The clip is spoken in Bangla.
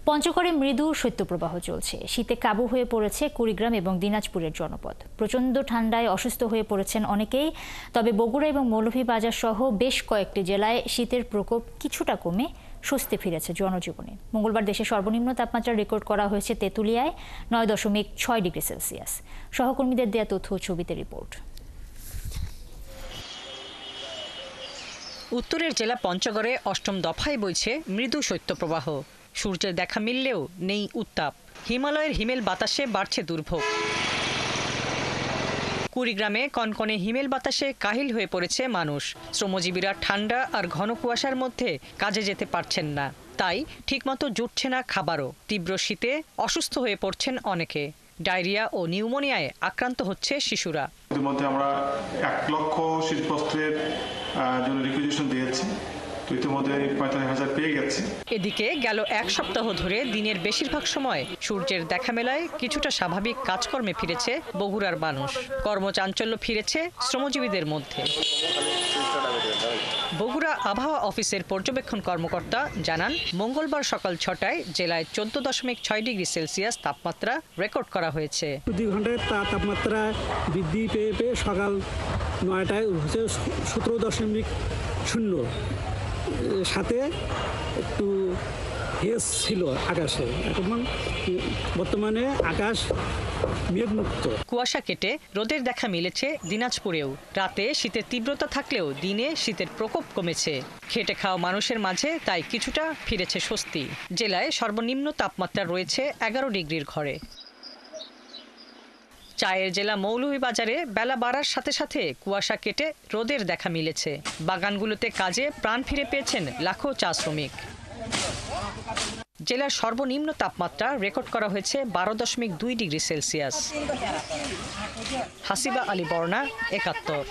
পঞ্চগড়ে মৃদু শৈত্যপ্রবাহ চলছে। শীতে কাবু হয়ে পড়েছে কুড়িগ্রাম এবং দিনাজপুরের জনপদ। প্রচণ্ড ঠান্ডায় অসুস্থ হয়ে পড়েছেন অনেকেই। তবে বগুড়া এবং মৌলভীবাজার সহ বেশ কয়েকটি জেলায় শীতের প্রকোপ কিছুটা কমে স্বস্তি ফিরেছে জনজীবনে। মঙ্গলবার দেশে সর্বনিম্ন তাপমাত্রা রেকর্ড করা হয়েছে তেঁতুলিয়ায় 9.6 ডিগ্রি সেলসিয়াস। সহকর্মীদের দেয়া তথ্য ও ছবিতে রিপোর্ট। উত্তরের জেলা পঞ্চগড়ে অষ্টম দফায় বইছে মৃদু শৈত্যপ্রবাহ। সূর্যের দেখা মিললেও নেই উত্তাপ। হিমালয়ের হিমেল বাতাসে বাড়ছে দুর্ভোগ। কুড়িগ্রামে কনকনে হিমেল বাতাসে কাহিল হয়ে পড়েছে মানুষ। শ্রমজীবীরা ঠান্ডা আর ঘন কুয়াশার মধ্যে কাজে যেতে পারছেন না, তাই ঠিকমতো জুটছে না খাবারও। তীব্র শীতে অসুস্থ হয়ে পড়ছেন অনেকে। ডায়রিয়া ও নিউমোনিয়ায় আক্রান্ত হচ্ছে শিশুরা। ইতিমধ্যে আমরা 1 লক্ষ শীতবস্ত্রের জন্য রিকুইজিশন দিয়েছি। ইতিমধ্যে 45,000 পেয়ে গেছে। এদিকে গেল 1 সপ্তাহ ধরে দিনের বেশিরভাগ সময় সূর্যের দেখা মেলায় কিছুটা স্বাভাবিক কাজকর্মে ফিরেছে বগুড়ার মানুষ। কর্মচাঞ্চল্য ফিরেছে শ্রমজীবীদের মধ্যে। বগুড়া আবহাওয়া অফিসের পর্যবেক্ষণ কর্মকর্তা জানান, মঙ্গলবার সকাল 6টায় জেলায় 14.6 ডিগ্রি সেলসিয়াস তাপমাত্রা রেকর্ড করা হয়েছে। 2 ঘন্টায় তাপমাত্রা বৃদ্ধি পেয়ে পেয়ে সকাল 9টায় হচ্ছে 17.0 সাথে একটু হেজ ছিল আকাশে। এখন বর্তমানে আকাশ মেঘমুক্ত। কুয়াশা কেটে রোদের দেখা মিলেছে দিনাজপুরেও। রাতে শীতের তীব্রতা থাকলেও দিনে শীতের প্রকোপ কমেছে। খেটে খাওয়া মানুষের মাঝে তাই কিছুটা ফিরেছে স্বস্তি। জেলায় সর্বনিম্ন তাপমাত্রা রয়েছে 11 ডিগ্রির ঘরে। চায়ের জেলা মৌলভীবাজারে বেলা বাড়ার সাথে সাথে কুয়াশা কেটে রোদের দেখা মিলেছে। বাগানগুলোতে কাজে প্রাণ ফিরে পেয়েছেন লাখো চা শ্রমিক। জেলার সর্বনিম্ন তাপমাত্রা রেকর্ড করা হয়েছে 12.2 ডিগ্রি সেলসিয়াস। হাসিবা আলী বর্ণা, 71।